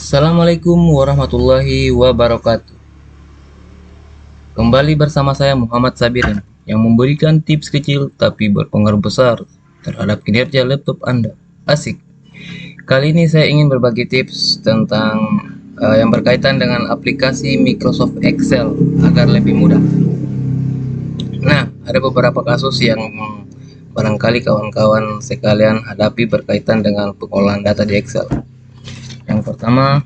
Assalamualaikum warahmatullahi wabarakatuh. Kembali bersama saya Muhammad Sabirin yang memberikan tips kecil tapi berpengaruh besar terhadap kinerja laptop Anda. Asik. Kali ini saya ingin berbagi tips tentang yang berkaitan dengan aplikasi Microsoft Excel agar lebih mudah. Nah, ada beberapa kasus yang barangkali kawan-kawan sekalian hadapi berkaitan dengan pengolahan data di Excel. Yang pertama,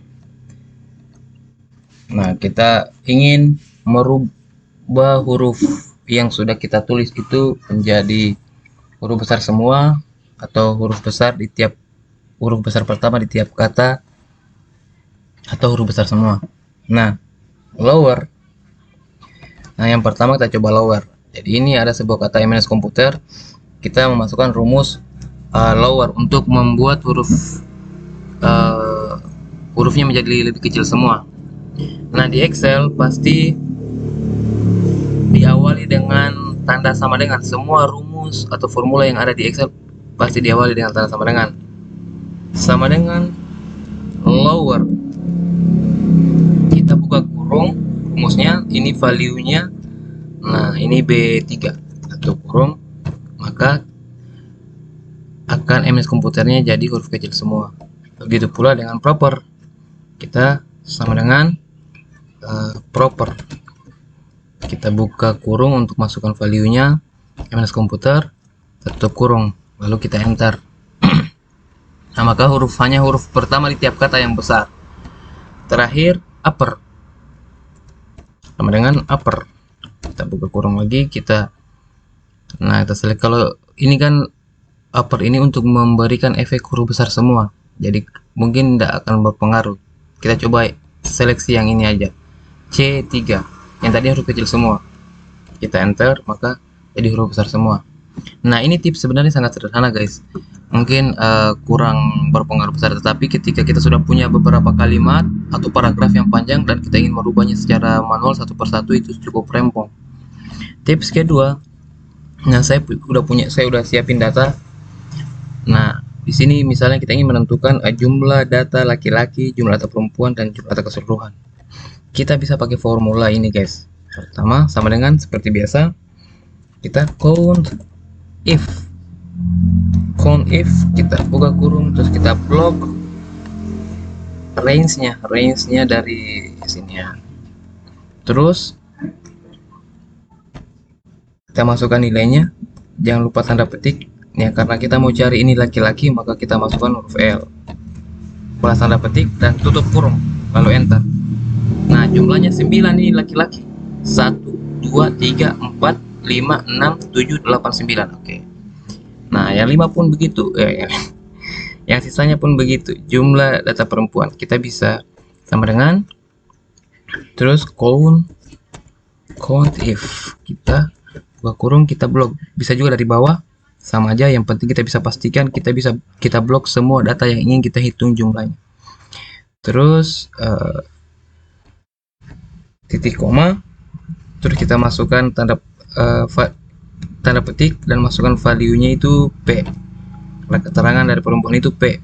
kita ingin merubah huruf yang sudah kita tulis itu menjadi huruf besar semua atau huruf besar di tiap huruf besar pertama di tiap kata atau huruf besar semua. Nah, lower. Nah, yang pertama kita coba lower. Jadi ini ada sebuah kata MS komputer. Kita memasukkan rumus lower untuk membuat hurufnya menjadi lebih kecil semua. Nah, di Excel pasti diawali dengan tanda sama dengan. Semua rumus atau formula yang ada di Excel pasti diawali dengan tanda sama dengan lower. Kita buka kurung rumusnya, ini value-nya. Nah, ini B3 atau kurung, maka akan MS komputernya jadi huruf kecil semua. Begitu pula dengan proper. Kita sama dengan proper. Kita buka kurung untuk masukkan value-nya, MS komputer, tutup kurung, lalu kita enter. Nah, maka hanya huruf pertama di tiap kata yang besar. Terakhir upper, sama dengan upper. Kita buka kurung lagi, kita select. Kalau ini kan upper ini untuk memberikan efek huruf besar semua, jadi mungkin tidak akan berpengaruh. Kita coba seleksi yang ini aja, C3, yang tadi huruf kecil semua. Kita enter, maka jadi huruf besar semua. Nah, ini tips sebenarnya sangat sederhana guys, mungkin kurang berpengaruh besar, tetapi ketika kita sudah punya beberapa kalimat atau paragraf yang panjang dan kita ingin merubahnya secara manual satu persatu, itu cukup rempong. Tips kedua, saya udah siapin data. Nah, di sini misalnya kita ingin menentukan jumlah data laki-laki, jumlah data perempuan, dan jumlah data keseluruhan. Kita bisa pakai formula ini guys. Pertama, sama dengan seperti biasa, kita count if. Kita buka kurung, terus kita blok range-nya dari sini ya. Terus kita masukkan nilainya, jangan lupa tanda petik ya, karena kita mau cari ini laki-laki, maka kita masukkan huruf L, balas tanda petik, dan tutup kurung, lalu enter. Nah, jumlahnya 9 ini laki-laki. 1, 2, 3, 4, 5, 6, 7, 8, 9. Oke. Nah, yang 5 pun begitu. Yang sisanya pun begitu. Jumlah data perempuan kita bisa sama dengan, terus count if. Kita buka kurung, kita blok. Bisa juga dari bawah, sama aja. Yang penting kita bisa pastikan kita blok semua data yang ingin kita hitung jumlahnya. Terus titik koma, terus kita masukkan tanda petik dan masukkan value-nya itu P. Keterangan dari perempuan itu P.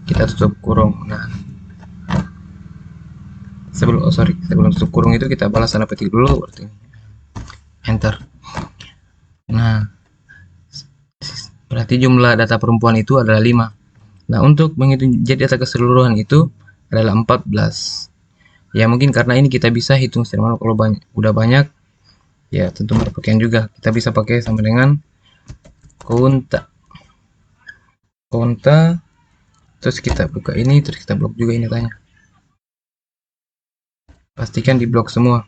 Kita tutup kurung. Nah, sebelum tutup kurung itu kita balas tanda petik dulu, berarti enter. Nah, berarti jumlah data perempuan itu adalah 5. Nah, untuk menghitung jadi data keseluruhan itu adalah 14. Ya, mungkin karena ini kita bisa hitung secara manual. Kalau udah banyak, ya tentu berpakaian juga. Kita bisa pakai sama dengan konta, terus kita buka ini, terus kita blok juga ini tanya. Pastikan di blok semua.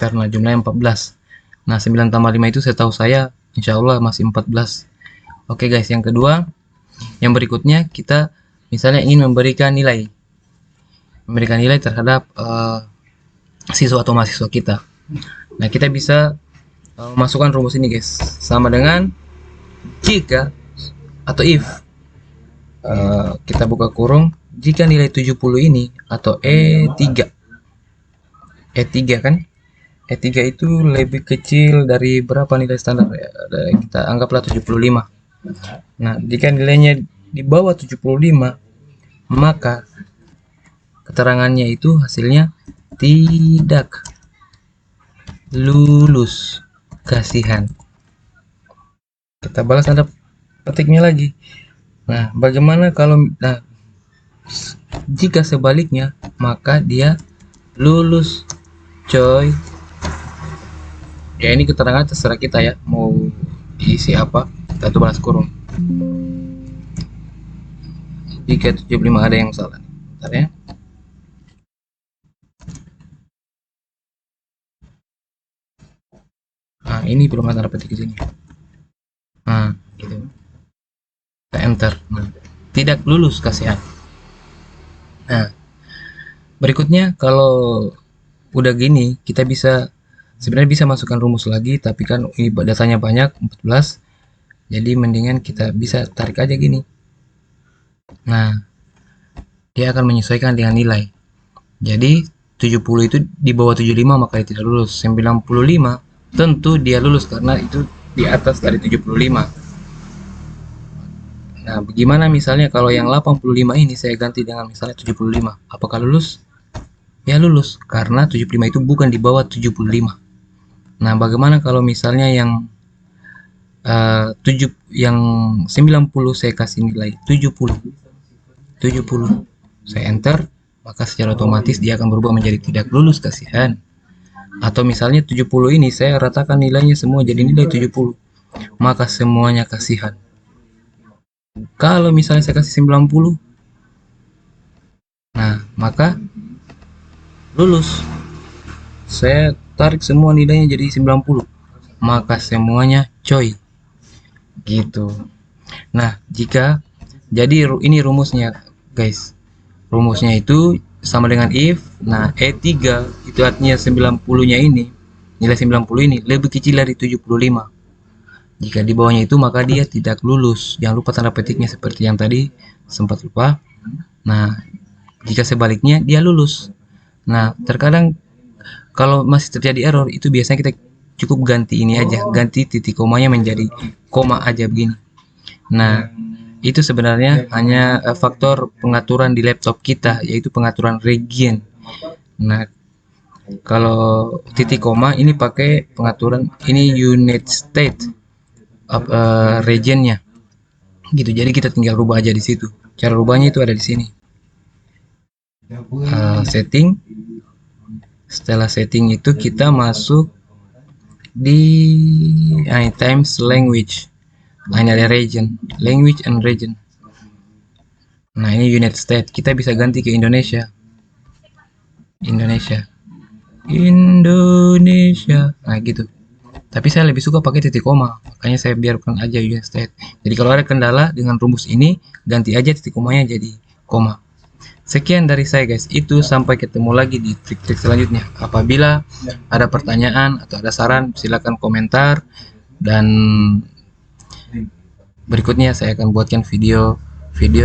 Karena jumlahnya 14. Nah, 9 tambah 5 itu setahu saya insya Allah masih 14. Oke guys, yang kedua, yang berikutnya kita misalnya ingin memberikan nilai terhadap siswa atau mahasiswa kita. Nah, kita bisa masukkan rumus ini guys, sama dengan jika atau if. Kita buka kurung, jika nilai 70 ini atau E3 kan, E3 itu lebih kecil dari berapa nilai standar ya? Kita anggaplah 75. Nah, jika nilainya di bawah 75, maka keterangannya itu hasilnya tidak lulus kasihan. Kita balas tanda petiknya lagi. Nah, bagaimana kalau jika sebaliknya, maka dia lulus coy. Ya ini keterangan terserah kita ya, mau diisi apa, kita tuh balas kurung. Jika 75 ada yang salah. Bentar ya. Nah, ini belum ada petik di sini. Nah, gitu. Kita enter. Nah, tidak lulus kasihan. Nah, berikutnya kalau udah gini, kita bisa sebenarnya bisa masukkan rumus lagi, tapi kan ini datanya banyak 14. Jadi mendingan kita bisa tarik aja gini. Nah, dia akan menyesuaikan dengan nilai. Jadi 70 itu di bawah 75 maka dia tidak lulus. 95 tentu dia lulus karena itu di atas dari 75. Nah, bagaimana misalnya kalau yang 85 ini saya ganti dengan misalnya 75? Apakah lulus? Ya lulus, karena 75 itu bukan di bawah 75. Nah, bagaimana kalau misalnya yang 90 saya kasih nilai 70. Saya enter, maka secara otomatis dia akan berubah menjadi tidak lulus kasihan. Atau misalnya 70 ini saya ratakan nilainya semua jadi nilai 70, maka semuanya kasihan. Kalau misalnya saya kasih 90, nah maka lulus. Saya tarik semua nilainya jadi 90, maka semuanya coy. Gitu. Nah, jika jadi ini rumusnya guys. Rumusnya itu sama dengan if. Nah, E3 itu artinya 90-nya ini, nilai 90 ini lebih kecil dari 75. Jika di bawahnya itu maka dia tidak lulus. Jangan lupa tanda petiknya seperti yang tadi sempat lupa. Nah, jika sebaliknya dia lulus. Nah, terkadang kalau masih terjadi error itu biasanya kita cukup ganti ini aja, ganti titik komanya menjadi koma aja begini. Nah, itu sebenarnya hanya faktor pengaturan di laptop kita, yaitu pengaturan region. Nah, kalau titik koma ini pakai pengaturan ini United States regionnya. Gitu. Jadi kita tinggal rubah aja di situ. Cara rubahnya itu ada di sini. Setting. Setelah setting itu kita masuk di times language. Nah, ini ada region, language and region. Nah, ini United States. Kita bisa ganti ke Indonesia. Indonesia. Nah, gitu. Tapi saya lebih suka pakai titik koma, makanya saya biarkan aja United States. Jadi kalau ada kendala dengan rumus ini, ganti aja titik komanya jadi koma. Sekian dari saya guys, itu sampai ketemu lagi di trik-trik selanjutnya. Apabila ada pertanyaan atau ada saran, silakan komentar. Dan berikutnya saya akan buatkan video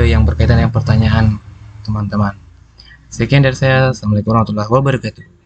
yang berkaitan dengan pertanyaan teman-teman. Sekian dari saya. Assalamualaikum warahmatullahi wabarakatuh.